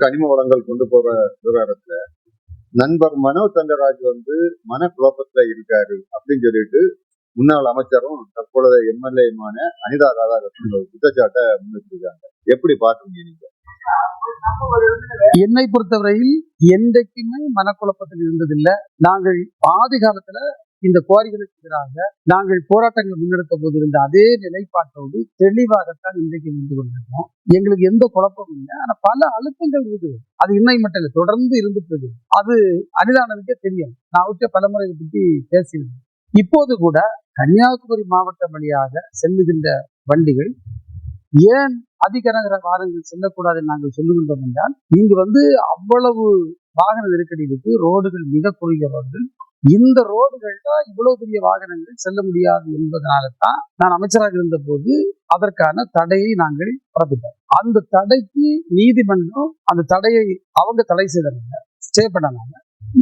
கனிம வளங்கள் கொண்டு போற விவகாரத்துல நண்பர் மனோ தங்கராஜ் மனக்குழப்பத்துல இருக்காரு அப்படின்னு சொல்லிட்டு முன்னாள் அமைச்சரும் தற்பொழுது எம்எல்ஏமான அனிதா ராதாகிருஷ்ணன் ஒரு குற்றச்சாட்டை முன்னிட்டிருக்காங்க. எப்படி பாக்குறீங்க நீங்க? என்னை பொறுத்தவரையில் என்றைக்குமே மனக்குழப்பத்தில் இருந்ததில்லை. நாங்கள் ஆதி காலத்துல இந்த கோரிக்கைகளுக்கு எதிராக நாங்கள் போராட்டங்கள் முன்னெடுத்த போது இருந்த அதே நிலைப்பாட்டோடு தெளிவாகத்தான் இன்றைக்கு நின்று கொண்டிருக்கோம். எங்களுக்கு எந்த குழப்பமும் இல்லை. ஆனா பல அழுத்தங்கள் இருக்குது. அது இன்னை மட்டும் இல்லை, தொடர்ந்து இருந்துட்டு இருக்கு. அது அனிதானதுக்கே தெரியும். நான் அவர்கிட்ட பலமுறை இதை பற்றி பேசியிருந்தேன். இப்போது கூட கன்னியாகுமரி மாவட்டம் வழியாக செல்லுகின்ற வண்டிகள் ஏன் அதிக நகர வாகனங்கள் செல்லக்கூடாது நாங்கள் சொல்லுகின்றோம் என்றால், இங்கு அவ்வளவு வாகன நெருக்கடி இருக்கு. ரோடுகள் மிக குறுகிய ரோடுகள். இந்த ரோடுகள் தான் இவ்வளவு பெரிய வாகனங்கள் செல்ல முடியாது என்பதனால தான் நான் அமைச்சராக இருந்த போது அதற்கான தடையை நாங்கள் பிறப்பித்தோம். அந்த தடைக்கு நீதிமன்றம் அந்த தடையை அவங்க தடை செய்தாங்க, ஸ்டே பண்ணாங்க.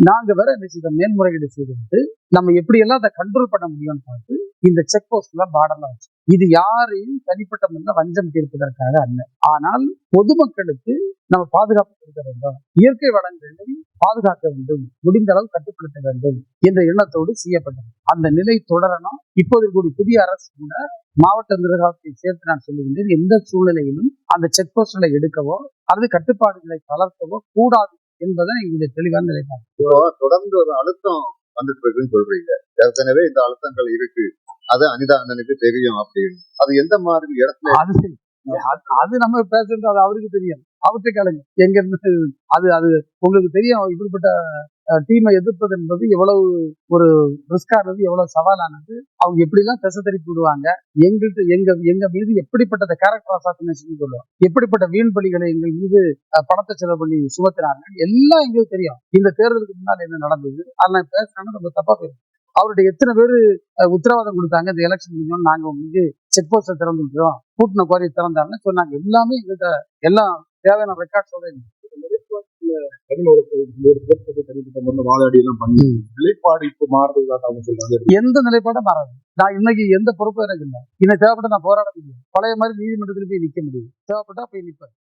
நாங்க வேற என்ன செய்த மேல்முறையீடு செய்துட்டு நம்ம எப்படி எல்லாம் அதை கண்ட்ரோல் பண்ண முடியும்னு பார்த்து இந்த செக் போஸ்ட்ல பார்டர்லாம் வச்சு, இது யாரையும் தனிப்பட்ட முறையில் வஞ்சம் தீர்ப்பதற்காக அல்ல, ஆனால் பொதுமக்களுக்கு நம்ம பாதுகாப்பு கொடுக்க வேண்டும், இயற்கை வளங்களை பாதுகாக்க வேண்டும், முடிந்த அளவு கட்டுப்படுத்த வேண்டும் என்ற எண்ணத்தோடு செய்யப்பட்டது. அந்த நிலை தொடரணும். இப்போது கூடிய புதிய அரசு கூட மாவட்ட நிர்வாகத்தை சேர்த்து நான் சொல்லுகின்றேன், எந்த சூழ்நிலையிலும் அந்த செக் போஸ்ட்களை எடுக்கவோ அல்லது கட்டுப்பாடுகளை தளர்த்தவோ கூடாது என்பதை எங்களுடைய தெளிவான நிலைப்பாடு. தொடர்ந்து ஒரு அழுத்தம் வந்துட்டு இருக்குன்னு சொல்றீங்க. ஏற்கனவே இந்த அழுத்தங்கள் இருக்கு, அது அனிதா அண்ணனுக்கு தெரியும் அப்படின்னு. அது எந்த மாதிரி இடத்துல அது நம்ம பேசுறது அது அவருக்கு தெரியும். அவற்றை கேளுங்க. எங்க இருந்து அது அது உங்களுக்கு தெரியும். இப்படிப்பட்ட டீமை எதிர்ப்பது என்பது எவ்வளவு ஒரு ரிஸ்கானது, எவ்வளவு சவாலானது. அவங்க எப்படி எல்லாம் திசை திருப்பி விடுவாங்க. எங்கள்கிட்ட எங்க மீது எப்படிப்பட்ட கேரக்டர் அசாசினேஷன் சொல்லுவோம், எப்படிப்பட்ட வீண் பலிகளை எங்கள் மீது பணத்தை செலவு பண்ணி சுமத்தினார்கள் எல்லாம் எங்களுக்கு தெரியும். இந்த தேர்தலுக்கு முன்னால் என்ன நடந்தது அதெல்லாம் பேசுறாங்க. ரொம்ப தப்பா போயிடும். அவருடைய எத்தனை பேர் உத்தரவாதம் கொடுத்தாங்க இந்த எலெக்ஷன் முடிஞ்சோம் நாங்க உங்களுக்கு செக் போஸ்ட திறந்துட்டோம், கூட்டின கோரி திறந்தாங்கன்னு சொன்னாங்க. எல்லாமே எங்கள்கிட்ட எல்லாம் தேவையான ரெக்கார்ட்ஸோட நிலைப்பாடு இப்ப மாறுறதுதான். எந்த நிலைப்பாடும் மாறாது. நான் இன்னைக்கு எந்த பொறுப்பும் எனக்கு இல்லை. இன்னைக்கு தேவைப்பட்ட நான் போராட முடியும். பழைய மாதிரி நீதிமன்றத்தில் போய் நிக்க முடியும். தேவைப்பட்டா போய் நிற்பேன்.